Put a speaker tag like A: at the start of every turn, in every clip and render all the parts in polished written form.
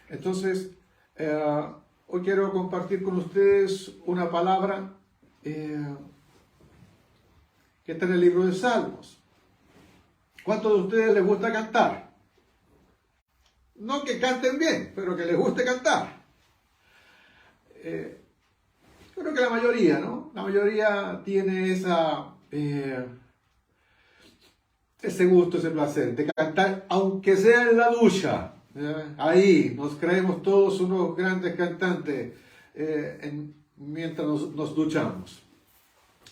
A: Entonces, hoy quiero compartir con ustedes una palabra que está en el libro de Salmos. ¿Cuántos de ustedes les gusta cantar? No que canten bien, pero que les guste cantar. Creo que la mayoría, ¿no? La mayoría tiene ese gusto, ese placer de cantar, aunque sea en la ducha. Ahí nos creemos todos unos grandes cantantes mientras nos duchamos.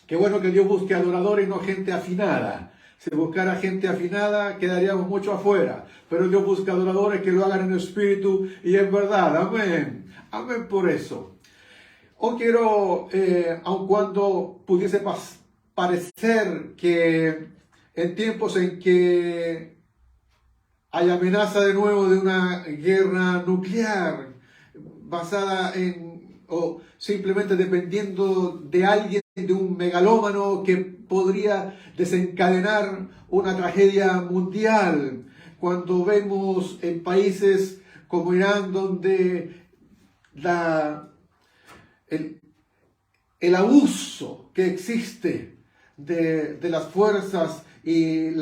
A: Qué bueno que Dios busque adoradores y no gente afinada. Si buscara gente afinada, quedaríamos mucho afuera. Pero Dios busca adoradores que lo hagan en espíritu y en verdad. Amén. Amén por eso. Hoy quiero, aun cuando pudiese parecer que en tiempos en que hay amenaza de nuevo de una guerra nuclear basada o simplemente dependiendo de alguien, de un megalómano que podría desencadenar una tragedia mundial. Cuando vemos en países como Irán, donde el abuso que existe de las fuerzas y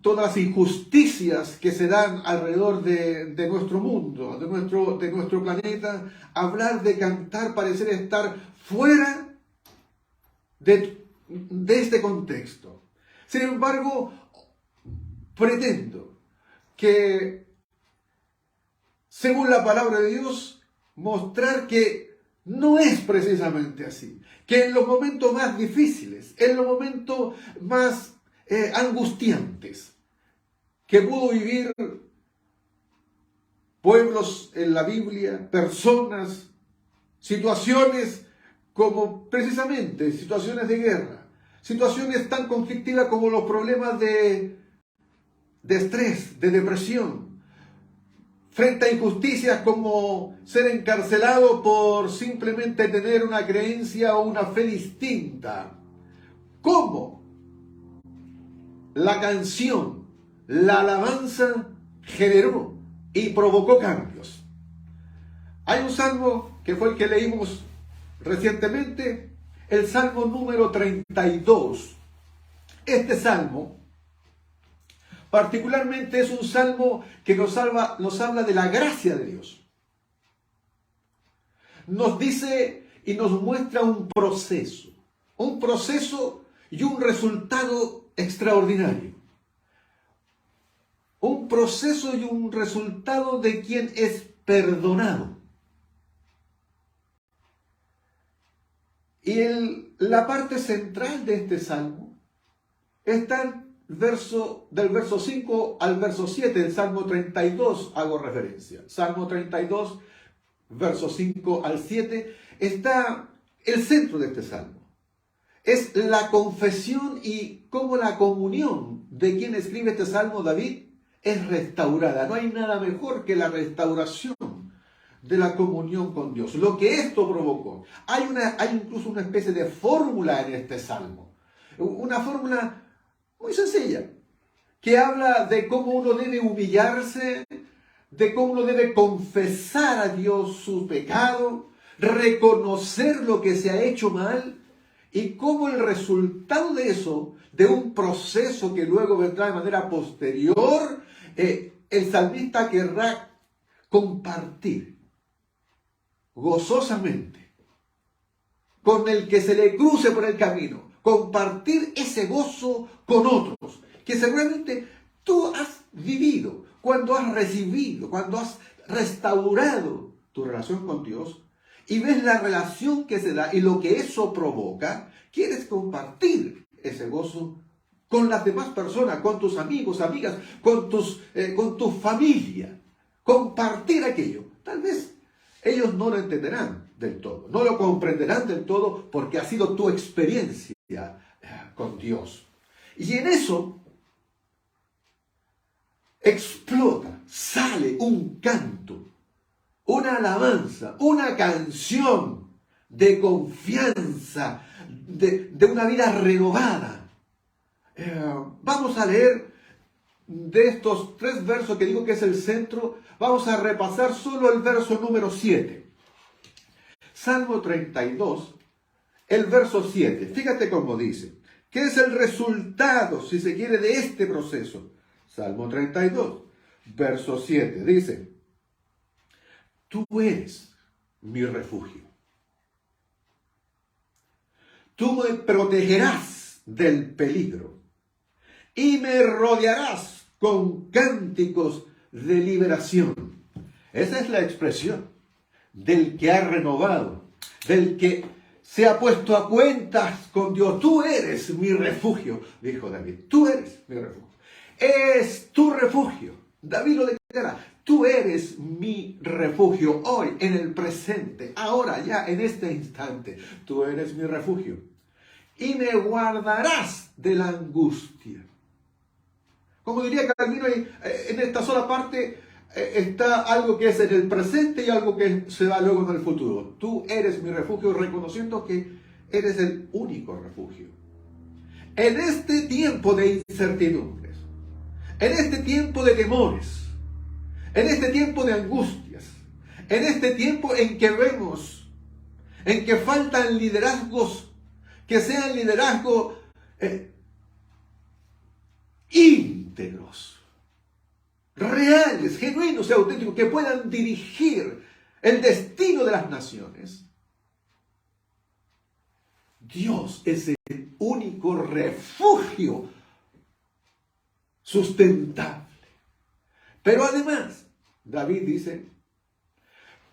A: todas las injusticias que se dan alrededor de nuestro mundo, de nuestro planeta, hablar de cantar parece estar fuera de este contexto. Sin embargo, pretendo que, según la palabra de Dios, mostrar que no es precisamente así, que en los momentos más difíciles, en los momentos más angustiantes que pudo vivir pueblos en la Biblia, personas, situaciones como precisamente situaciones de guerra, situaciones tan conflictivas como los problemas de estrés, de depresión, frente a injusticias como ser encarcelado por simplemente tener una creencia o una fe distinta. ¿Cómo la canción, la alabanza generó y provocó cambios? Hay un salmo que fue el que leímos recientemente, el salmo número 32. Este salmo particularmente es un salmo que nos habla de la gracia de Dios. Nos dice y nos muestra un proceso y un resultado extraordinario. Un proceso y un resultado de quien es perdonado. Y la parte central de este salmo está del verso 5 al verso 7, el Salmo 32 hago referencia. Salmo 32, verso 5 al 7, está el centro de este salmo. Es la confesión y cómo la comunión de quien escribe este salmo, David, es restaurada. No hay nada mejor que la restauración de la comunión con Dios. Lo que esto provocó. Hay incluso una especie de fórmula en este salmo. Una fórmula muy sencilla, que habla de cómo uno debe humillarse, de cómo uno debe confesar a Dios su pecado, reconocer lo que se ha hecho mal, y cómo el resultado de eso, de un proceso que luego vendrá de manera posterior, el salmista querrá compartir gozosamente con el que se le cruce por el camino, compartir ese gozo con otros, que seguramente tú has vivido cuando has recibido, cuando has restaurado tu relación con Dios y ves la relación que se da y lo que eso provoca. Quieres compartir ese gozo con las demás personas, con tus amigos, amigas, con tu familia. Compartir aquello. Tal vez ellos no lo entenderán del todo, no lo comprenderán del todo porque ha sido tu experiencia con Dios. Y en eso explota, sale un canto, una alabanza, una canción de confianza, de una vida renovada. Vamos a leer de estos 3 versos que digo que es el centro, vamos a repasar solo el verso número 7. Salmo 32, el verso 7. Fíjate cómo dice. ¿Qué es el resultado, si se quiere, de este proceso? Salmo 32, verso 7. Dice: tú eres mi refugio. Tú me protegerás del peligro y me rodearás con cánticos de liberación. Esa es la expresión del que ha renovado, del que se ha puesto a cuentas con Dios. Tú eres mi refugio, dijo David. Tú eres mi refugio. Es tu refugio. David lo declara. Tú eres mi refugio hoy, en el presente, ahora, ya, en este instante. Tú eres mi refugio. Y me guardarás de la angustia. Como diría Calvino, en esta sola parte está algo que es en el presente y algo que se va luego en el futuro. Tú eres mi refugio, reconociendo que eres el único refugio. En este tiempo de incertidumbres, en este tiempo de temores, en este tiempo de angustias, en este tiempo en que vemos, en que faltan liderazgos, que sean liderazgos íntegros, reales, genuinos y auténticos, que puedan dirigir el destino de las naciones. Dios es el único refugio sustentable. Pero además, David dice: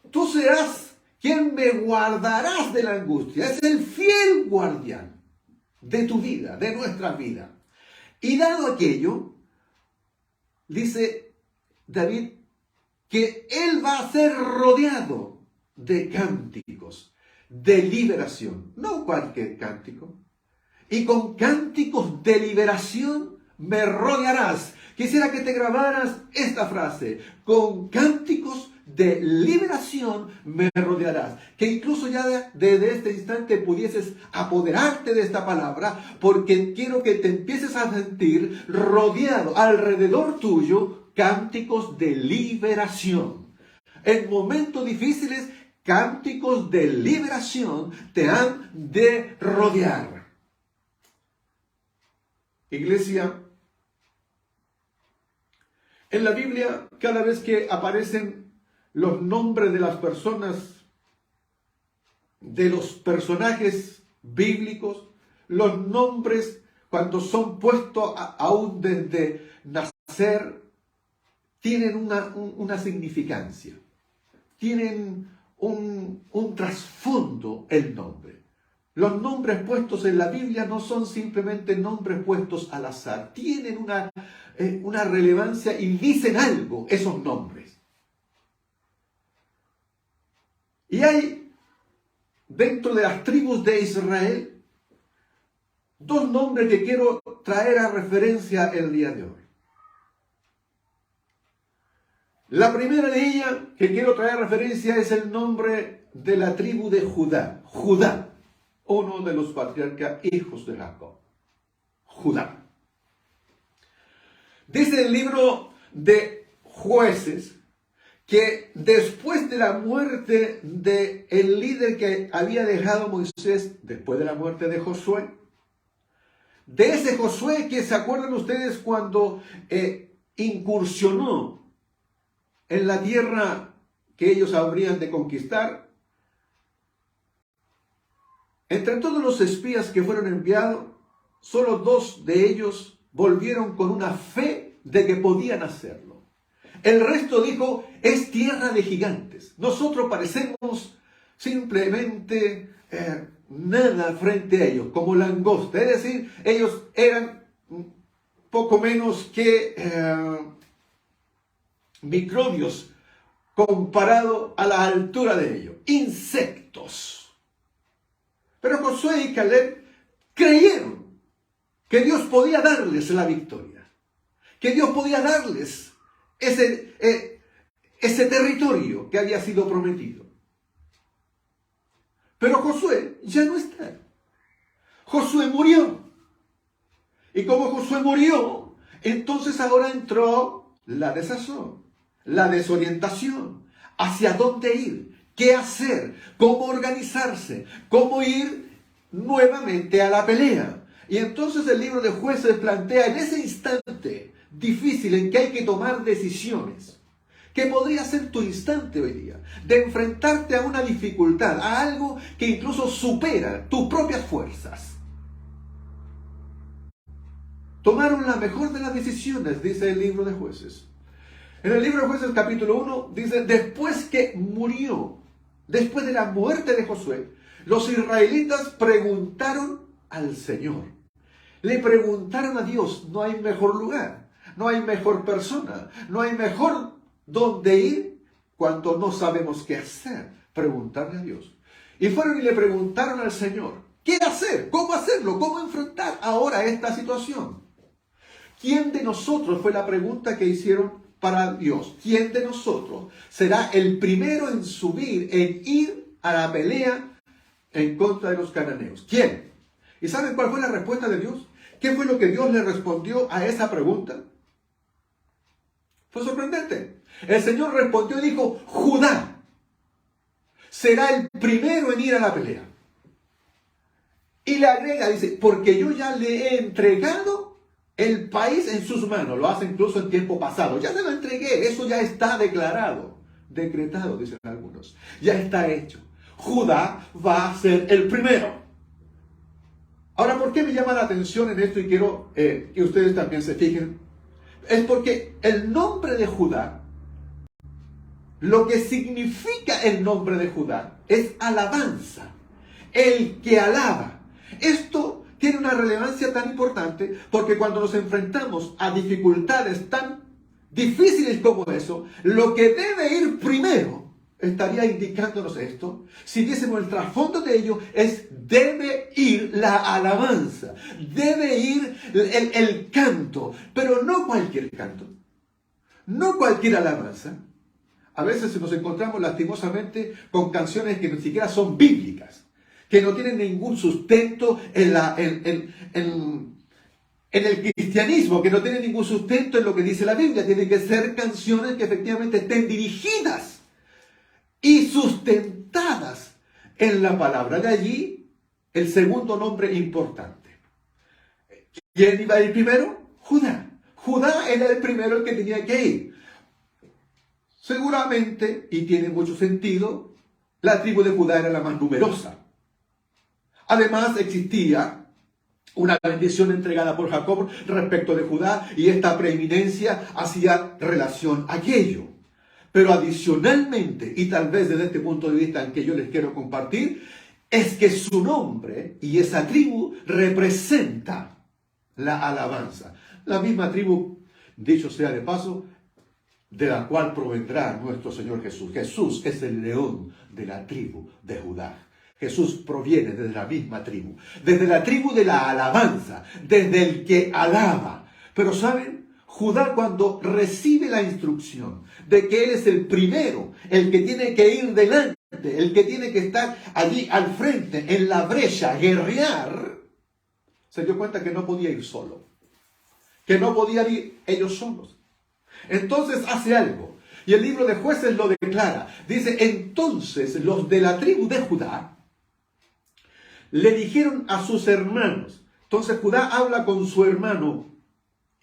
A: tú serás quien me guardarás de la angustia. Es el fiel guardián de tu vida, de nuestra vida. Y dado aquello, dice David que él va a ser rodeado de cánticos, de liberación. No cualquier cántico. Y con cánticos de liberación me rodearás. Quisiera que te grabaras esta frase: con cánticos de liberación me rodearás. Que incluso ya desde este instante pudieses apoderarte de esta palabra, porque quiero que te empieces a sentir rodeado alrededor tuyo, cánticos de liberación. En momentos difíciles, cánticos de liberación te han de rodear. Iglesia, en la Biblia, cada vez que aparecen los nombres de las personas, de los personajes bíblicos, los nombres cuando son puestos aún desde nacer, tienen una significancia, tienen un trasfondo el nombre. Los nombres puestos en la Biblia no son simplemente nombres puestos al azar, tienen una relevancia y dicen algo esos nombres. Y hay dentro de las tribus de Israel 2 nombres que quiero traer a referencia el día de hoy. La primera de ellas que quiero traer a referencia es el nombre de la tribu de Judá. Judá, uno de los patriarcas hijos de Jacob. Judá. Dice el libro de Jueces que después de la muerte del líder que había dejado Moisés, después de la muerte de Josué, de ese Josué que se acuerdan ustedes cuando incursionó en la tierra que ellos habrían de conquistar, entre todos los espías que fueron enviados, solo 2 de ellos volvieron con una fe de que podían hacerlo. El resto dijo: es tierra de gigantes. Nosotros parecemos simplemente nada frente a ellos, como langosta. Es decir, ellos eran poco menos que microbios comparado a la altura de ellos. Insectos. Pero Josué y Caleb creyeron que Dios podía darles la victoria, que Dios podía darles ese territorio que había sido prometido. Pero Josué ya no está. Josué murió. Y como Josué murió, Entonces ahora entró la desazón, la desorientación, hacia dónde ir, qué hacer, cómo organizarse, cómo ir nuevamente a la pelea. Y entonces el libro de Jueces plantea en ese instante difícil en que hay que tomar decisiones, que podría ser tu instante hoy día, de enfrentarte a una dificultad, a algo que incluso supera tus propias fuerzas. Tomaron la mejor de las decisiones, dice el libro de Jueces. En el libro de Jueces capítulo 1 dice, después que murió, después de la muerte de Josué, los israelitas preguntaron al Señor. Le preguntaron a Dios, no hay mejor lugar, no hay mejor persona, no hay mejor donde ir cuando no sabemos qué hacer. Preguntarle a Dios. Y fueron y le preguntaron al Señor, ¿qué hacer? ¿Cómo hacerlo? ¿Cómo enfrentar ahora esta situación? ¿Quién de nosotros, fue la pregunta que hicieron para Dios, quién de nosotros será el primero en subir, en ir a la pelea en contra de los cananeos? ¿Quién? ¿Y saben cuál fue la respuesta de Dios? ¿Qué fue lo que Dios le respondió a esa pregunta? Fue sorprendente. El Señor respondió y dijo, Judá será el primero en ir a la pelea. Y le agrega, dice, porque yo ya le he entregado el país en sus manos. Lo hace incluso en tiempo pasado. Ya se lo entregué, eso ya está declarado, decretado, dicen algunos. Ya está hecho. Judá va a ser el primero. Ahora, ¿por qué me llama la atención en esto y quiero que ustedes también se fijen? Es porque el nombre de Judá, lo que significa el nombre de Judá, es alabanza, el que alaba. Esto tiene una relevancia tan importante porque cuando nos enfrentamos a dificultades tan difíciles como eso, lo que debe ir primero, estaría indicándonos esto, si viésemos el trasfondo de ello, debe ir la alabanza, debe ir el canto, pero no cualquier canto, no cualquier alabanza. A veces nos encontramos lastimosamente con canciones que ni siquiera son bíblicas, que no tienen ningún sustento en el cristianismo, que no tienen ningún sustento en lo que dice la Biblia. Tienen que ser canciones que efectivamente estén dirigidas y sustentadas en la palabra. De allí el segundo nombre importante. ¿Quién iba a ir primero? Judá. Judá era el primero el que tenía que ir. Seguramente, y tiene mucho sentido, la tribu de Judá era la más numerosa. Además existía una bendición entregada por Jacob respecto de Judá y esta preeminencia hacía relación a aquello. Pero adicionalmente, y tal vez desde este punto de vista en que yo les quiero compartir, es que su nombre y esa tribu representa la alabanza. La misma tribu, dicho sea de paso, de la cual provendrá nuestro Señor Jesús. Jesús es el león de la tribu de Judá. Jesús proviene desde la misma tribu, desde la tribu de la alabanza, desde el que alaba. Pero ¿saben? Judá, cuando recibe la instrucción de que él es el primero, el que tiene que ir delante, el que tiene que estar allí al frente, en la brecha, guerrear, se dio cuenta que no podía ir solo, que no podían ir ellos solos. Entonces hace algo, y el libro de Jueces lo declara. Dice, entonces los de la tribu de Judá le dijeron a sus hermanos. Entonces Judá habla con su hermano,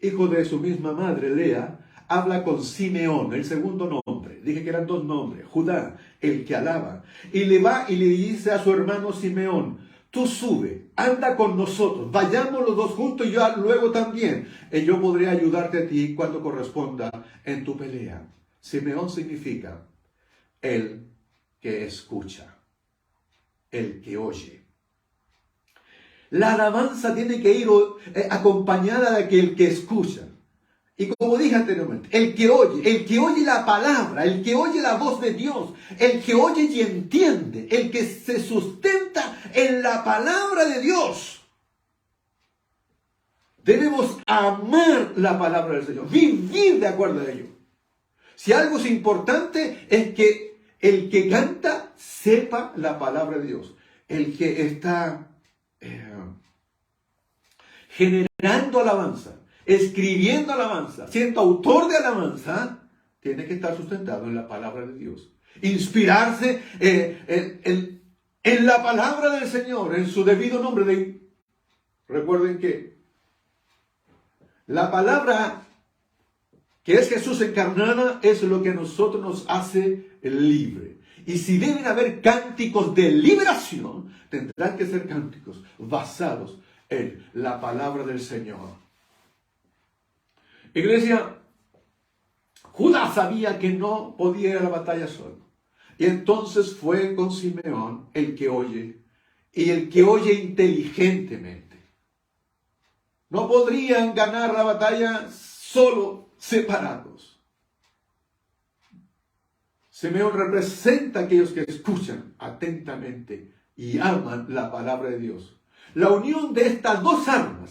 A: hijo de su misma madre, Lea, habla con Simeón, el segundo nombre. Dije que eran dos nombres. Judá, el que alaba. Y le va y le dice a su hermano Simeón, tú sube, anda con nosotros, vayamos los dos juntos y yo luego también. Y yo podré ayudarte a ti cuando corresponda en tu pelea. Simeón significa el que escucha, el que oye. La alabanza tiene que ir acompañada de aquel que escucha. Y como dije anteriormente, el que oye la palabra, el que oye la voz de Dios, el que oye y entiende, el que se sustenta en la palabra de Dios. Debemos amar la palabra del Señor, vivir de acuerdo a ello. Si algo es importante es que el que canta sepa la palabra de Dios. El que está generando alabanza, escribiendo alabanza, siendo autor de alabanza, tiene que estar sustentado en la palabra de Dios. Inspirarse en la palabra del Señor, en su debido nombre. Recuerden que la palabra que es Jesús encarnada es lo que a nosotros nos hace libre. Y si deben haber cánticos de liberación, tendrán que ser cánticos basados en la palabra del Señor. Iglesia, Judá sabía que no podía ir a la batalla solo. Y entonces fue con Simeón el que oye, y el que oye inteligentemente. No podrían ganar la batalla solo separados. Simeón representa a aquellos que escuchan atentamente y aman la palabra de Dios. La unión de estas dos armas,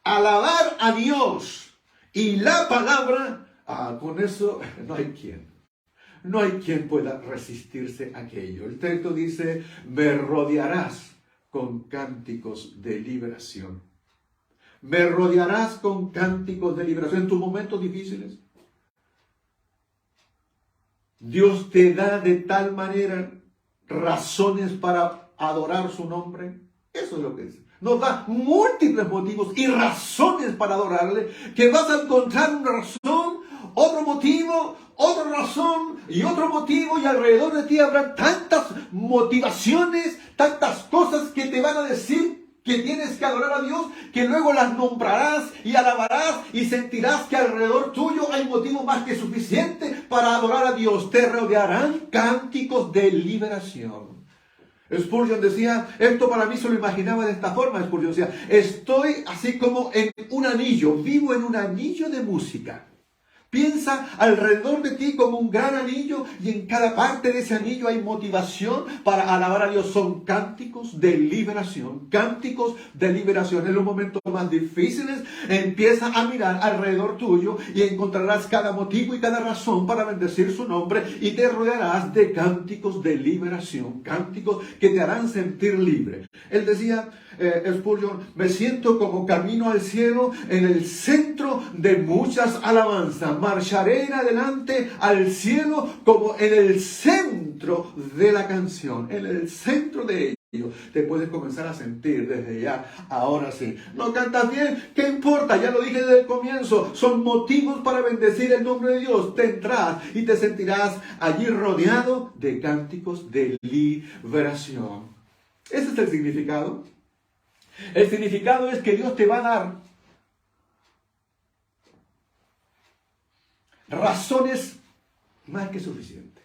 A: alabar a Dios y la palabra, con eso no hay quien pueda resistirse a aquello. El texto dice, me rodearás con cánticos de liberación. Me rodearás con cánticos de liberación en tus momentos difíciles. Dios te da de tal manera razones para adorar su nombre. Eso es lo que es. Nos da múltiples motivos y razones para adorarle, que vas a encontrar una razón, otro motivo, otra razón y otro motivo, y alrededor de ti habrá tantas motivaciones, tantas cosas que te van a decir que tienes que adorar a Dios, que luego las nombrarás y alabarás y sentirás que alrededor tuyo hay motivo más que suficiente para adorar a Dios. Te rodearán cánticos de liberación. Spurgeon decía, esto para mí se lo imaginaba de esta forma. Spurgeon decía, estoy así como en un anillo, vivo en un anillo de música. Piensa alrededor de ti como un gran anillo, y en cada parte de ese anillo hay motivación para alabar a Dios. Son cánticos de liberación, cánticos de liberación. En los momentos más difíciles empieza a mirar alrededor tuyo y encontrarás cada motivo y cada razón para bendecir su nombre, y te rodearás de cánticos de liberación, cánticos que te harán sentir libre. Él decía, Spurgeon, me siento como camino al cielo en el centro de muchas alabanzas. Marcharé en adelante al cielo como en el centro de la canción, en el centro de ello. Te puedes comenzar a sentir desde ya. Ahora sí. ¿No cantas bien? ¿Qué importa? Ya lo dije desde el comienzo. Son motivos para bendecir el nombre de Dios. Te entrarás y te sentirás allí rodeado de cánticos de liberación. Ese es el significado. El significado es que Dios te va a dar razones más que suficientes,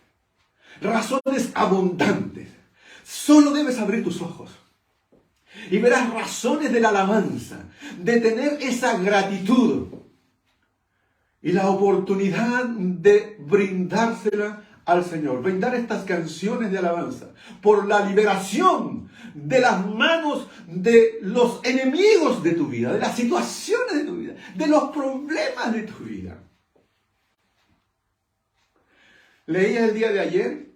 A: razones abundantes. Solo debes abrir tus ojos y verás razones de la alabanza, de tener esa gratitud y la oportunidad de brindársela al Señor, brindar estas canciones de alabanza por la liberación de las manos de los enemigos de tu vida, de las situaciones de tu vida, de los problemas de tu vida. Leía el día de ayer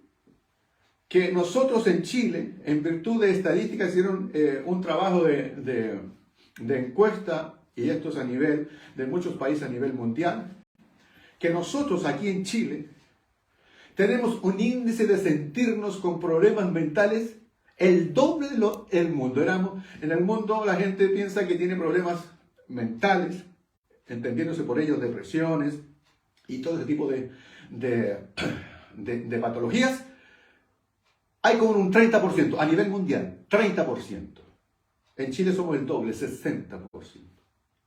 A: que nosotros en Chile, en virtud de estadísticas, hicieron un trabajo de encuesta, y esto es a nivel de muchos países a nivel mundial, que nosotros aquí en Chile tenemos un índice de sentirnos con problemas mentales el doble del mundo. En el mundo la gente piensa que tiene problemas mentales, entendiéndose por ellos depresiones y todo ese tipo de patologías. Hay como un 30% a nivel mundial, 30%. En Chile somos el doble, 60%.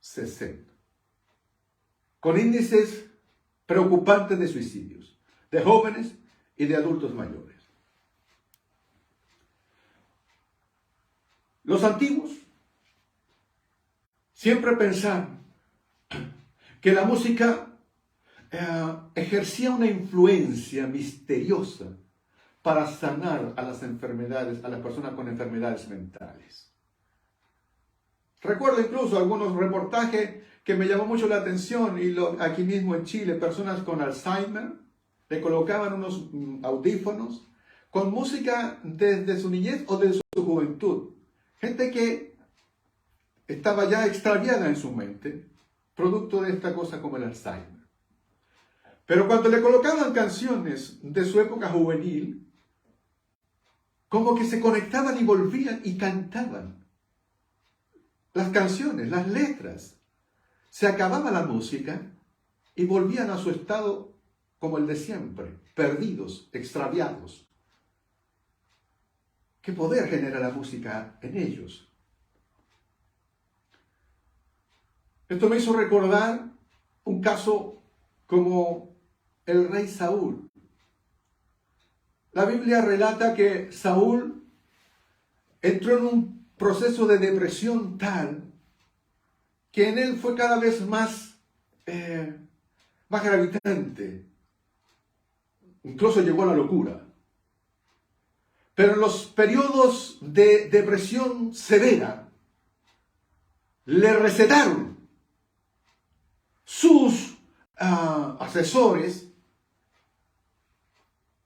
A: 60%. Con índices preocupantes de suicidios, de jóvenes y de adultos mayores. Los antiguos siempre pensaron que la música ejercía una influencia misteriosa para sanar a las enfermedades, a las personas con enfermedades mentales. Recuerdo incluso algunos reportajes que me llamó mucho la atención, y aquí mismo en Chile, personas con Alzheimer le colocaban unos audífonos con música desde su niñez o desde su juventud. Gente que estaba ya extraviada en su mente, producto de esta cosa como el Alzheimer. Pero cuando le colocaban canciones de su época juvenil, como que se conectaban y volvían y cantaban las canciones, las letras. Se acababa la música y volvían a su estado como el de siempre, perdidos, extraviados. ¿Qué poder genera la música en ellos? Esto me hizo recordar un caso como el rey Saúl. La Biblia relata que Saúl entró en un proceso de depresión tal que en él fue cada vez más gravitante. Incluso llegó a la locura. Pero en los periodos de depresión severa le recetaron sus asesores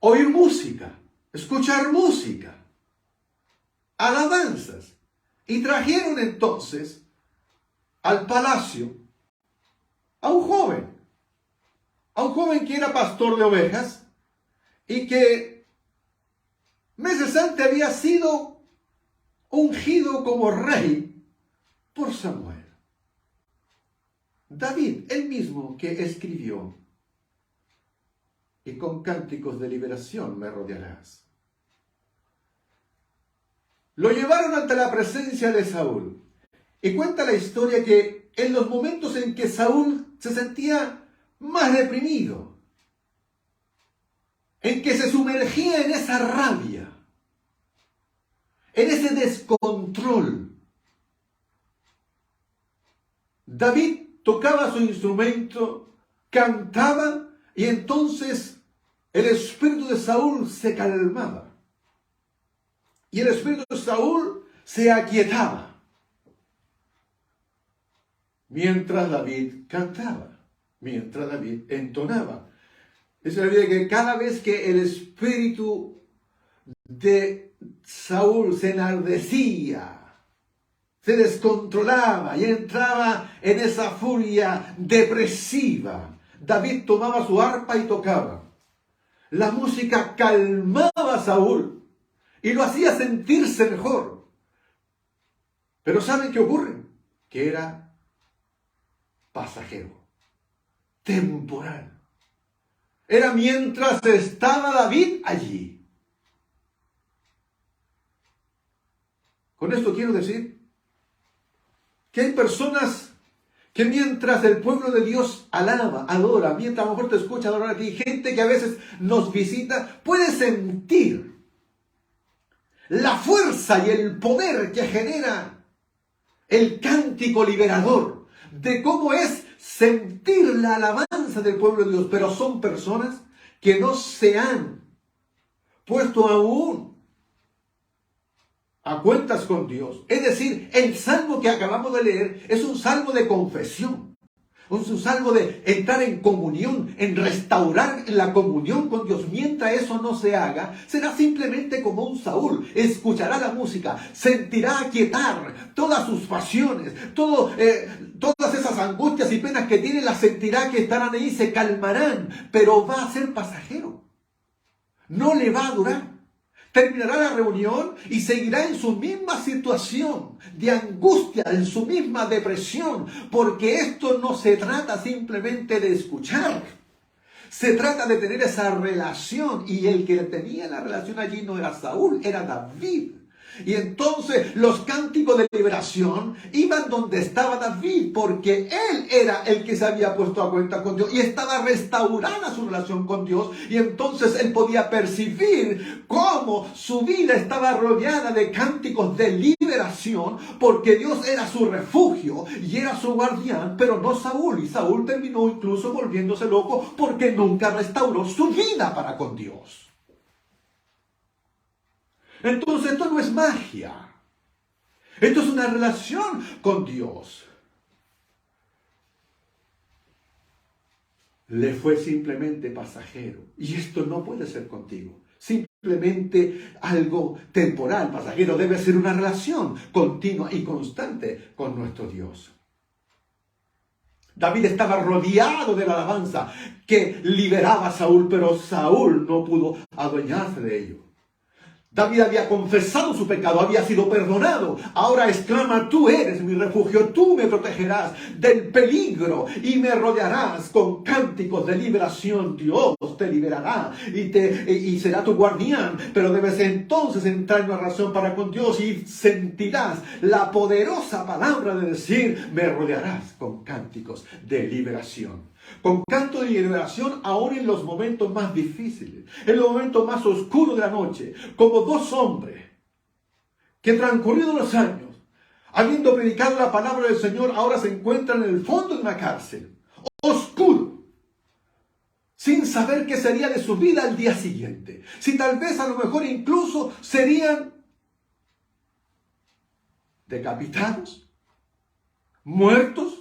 A: oír música, escuchar música, alabanzas. Y trajeron entonces al palacio a un joven que era pastor de ovejas y que meses antes había sido ungido como rey por Samuel. David, el mismo que escribió: y con cánticos de liberación me rodearás. Lo llevaron ante la presencia de Saúl. Y cuenta la historia que en los momentos en que Saúl se sentía más deprimido, en que se sumergía en esa rabia, en ese descontrol, David tocaba su instrumento, cantaba, y entonces el espíritu de Saúl se calmaba. Y el espíritu de Saúl se aquietaba. Mientras David cantaba, mientras David entonaba. Dice la Biblia que cada vez que el espíritu de Saúl se enardecía, se descontrolaba y entraba en esa furia depresiva, David tomaba su arpa y tocaba. La música calmaba a Saúl y lo hacía sentirse mejor. Pero ¿saben qué ocurre? Que era pasajero, temporal. Era mientras estaba David allí. Con esto quiero decir que hay personas que mientras el pueblo de Dios alaba, adora, mientras a lo mejor te escucha adorar a ti, gente que a veces nos visita, puede sentir la fuerza y el poder que genera el cántico liberador, de cómo es sentir la alabanza del pueblo de Dios. Pero son personas que no se han puesto aún a cuentas con Dios. Es decir, el salmo que acabamos de leer es un salmo de confesión. Es un salmo de entrar en comunión, en restaurar la comunión con Dios. Mientras eso no se haga, será simplemente como un Saúl. Escuchará la música, sentirá aquietar todas sus pasiones, todas esas angustias y penas que tiene, las sentirá que estarán ahí, se calmarán, pero va a ser pasajero. No le va a durar. Terminará la reunión y seguirá en su misma situación de angustia, en su misma depresión, porque esto no se trata simplemente de escuchar. Se trata de tener esa relación, y el que tenía la relación allí no era Saúl, era David. Y entonces los cánticos de liberación iban donde estaba David, porque él era el que se había puesto a cuenta con Dios y estaba restaurada su relación con Dios. Y entonces él podía percibir cómo su vida estaba rodeada de cánticos de liberación, porque Dios era su refugio y era su guardián, pero no Saúl. Y Saúl terminó incluso volviéndose loco porque nunca restauró su vida para con Dios. Entonces esto no es magia. Esto es una relación con Dios. Le fue simplemente pasajero. Y esto no puede ser contigo. Simplemente algo temporal, pasajero. Debe ser una relación continua y constante con nuestro Dios. David estaba rodeado de la alabanza que liberaba a Saúl, pero Saúl no pudo adueñarse de ello. David había confesado su pecado, había sido perdonado. Ahora exclama: tú eres mi refugio, tú me protegerás del peligro y me rodearás con cánticos de liberación. Dios te liberará y será tu guardián. Pero debes entonces entrar en una razón para con Dios y sentirás la poderosa palabra de decir: me rodearás con cánticos de liberación. Con canto de liberación aún en los momentos más difíciles, en los momentos más oscuros de la noche, como dos hombres que transcurridos los años, habiendo predicado la palabra del Señor, ahora se encuentran en el fondo de una cárcel, oscuro, sin saber qué sería de su vida al día siguiente. Si tal vez a lo mejor incluso serían decapitados, muertos,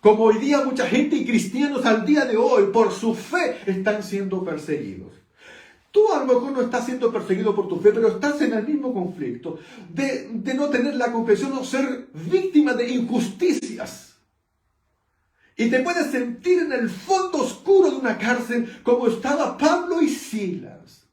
A: como hoy día mucha gente y cristianos al día de hoy por su fe están siendo perseguidos. Tú a lo mejor no estás siendo perseguido por tu fe, pero estás en el mismo conflicto de no tener la comprensión o ser víctima de injusticias. Y te puedes sentir en el fondo oscuro de una cárcel como estaba Pablo y Silas,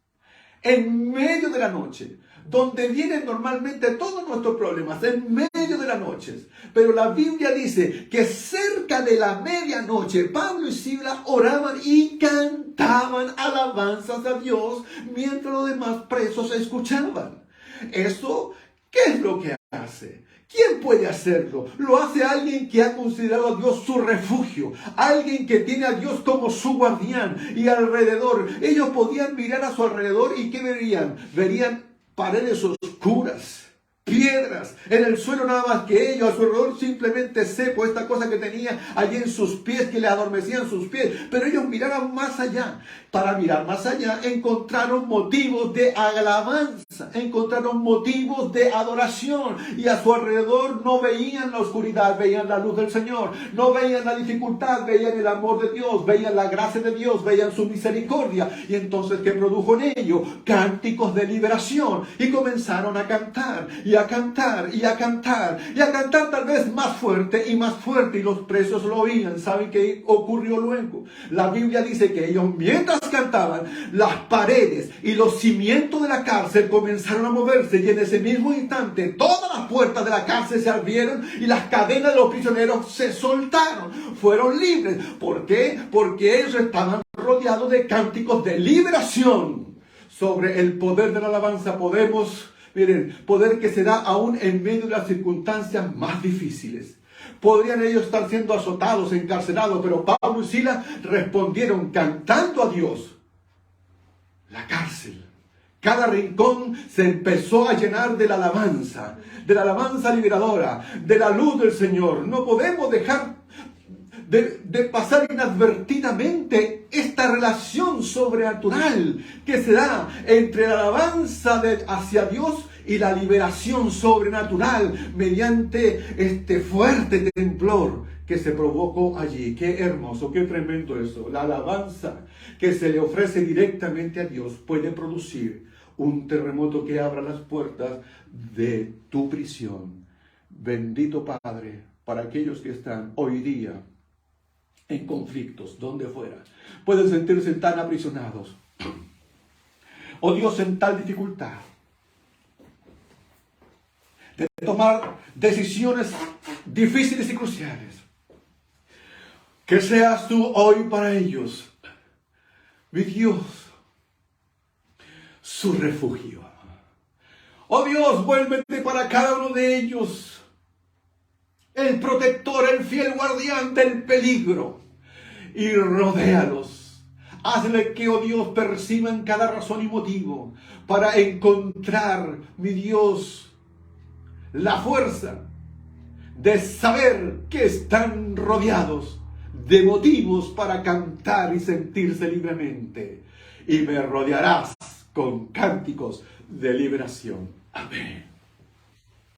A: en medio de la noche, donde vienen normalmente todos nuestros problemas, en medio de las noches. Pero la Biblia dice que cerca de la medianoche, Pablo y Silas oraban y cantaban alabanzas a Dios, mientras los demás presos escuchaban. ¿Eso qué es lo que hace? ¿Quién puede hacerlo? Lo hace alguien que ha considerado a Dios su refugio, alguien que tiene a Dios como su guardián. Y alrededor, ellos podían mirar a su alrededor y ¿qué verían? Verían paredes oscuras, piedras, en el suelo nada más que ellos, a su alrededor simplemente cepo, esta cosa que tenía allí en sus pies, que le adormecían sus pies. Pero ellos miraban más allá. Para mirar más allá encontraron motivos de alabanza, encontraron motivos de adoración, y a su alrededor no veían la oscuridad, veían la luz del Señor, no veían la dificultad, veían el amor de Dios, veían la gracia de Dios, veían su misericordia. Y entonces, ¿qué produjo en ello? Cánticos de liberación, y comenzaron a cantar, y a cantar, y a cantar, y a cantar tal vez más fuerte, y los presos lo oían. ¿Saben qué ocurrió luego? La Biblia dice que ellos, mientras cantaban, las paredes y los cimientos de la cárcel comenzaron a moverse, y en ese mismo instante todas las puertas de la cárcel se abrieron y las cadenas de los prisioneros se soltaron, fueron libres. ¿Por qué? Porque ellos estaban rodeados de cánticos de liberación. Sobre el poder de la alabanza podemos, miren, poder que se da aún en medio de las circunstancias más difíciles. Podrían ellos estar siendo azotados, encarcelados, pero Pablo y Silas respondieron cantando a Dios. La cárcel, cada rincón se empezó a llenar de la alabanza liberadora, de la luz del Señor. No podemos dejar de pasar inadvertidamente esta relación sobrenatural que se da entre la alabanza hacia Dios y la liberación sobrenatural mediante este fuerte temblor que se provocó allí. Qué hermoso, qué tremendo eso. La alabanza que se le ofrece directamente a Dios puede producir un terremoto que abra las puertas de tu prisión. Bendito Padre, para aquellos que están hoy día en conflictos, donde fuera, pueden sentirse tan aprisionados. Oh Dios, en tal dificultad de tomar decisiones difíciles y cruciales, que seas tú hoy para ellos, mi Dios, su refugio. Oh Dios, vuélvete para cada uno de ellos el protector, el fiel guardián del peligro, y rodéalos. Hazle que, oh Dios, perciban cada razón y motivo para encontrar, mi Dios, la fuerza de saber que están rodeados de motivos para cantar y sentirse libremente. Y me rodearás con cánticos de liberación. Amén.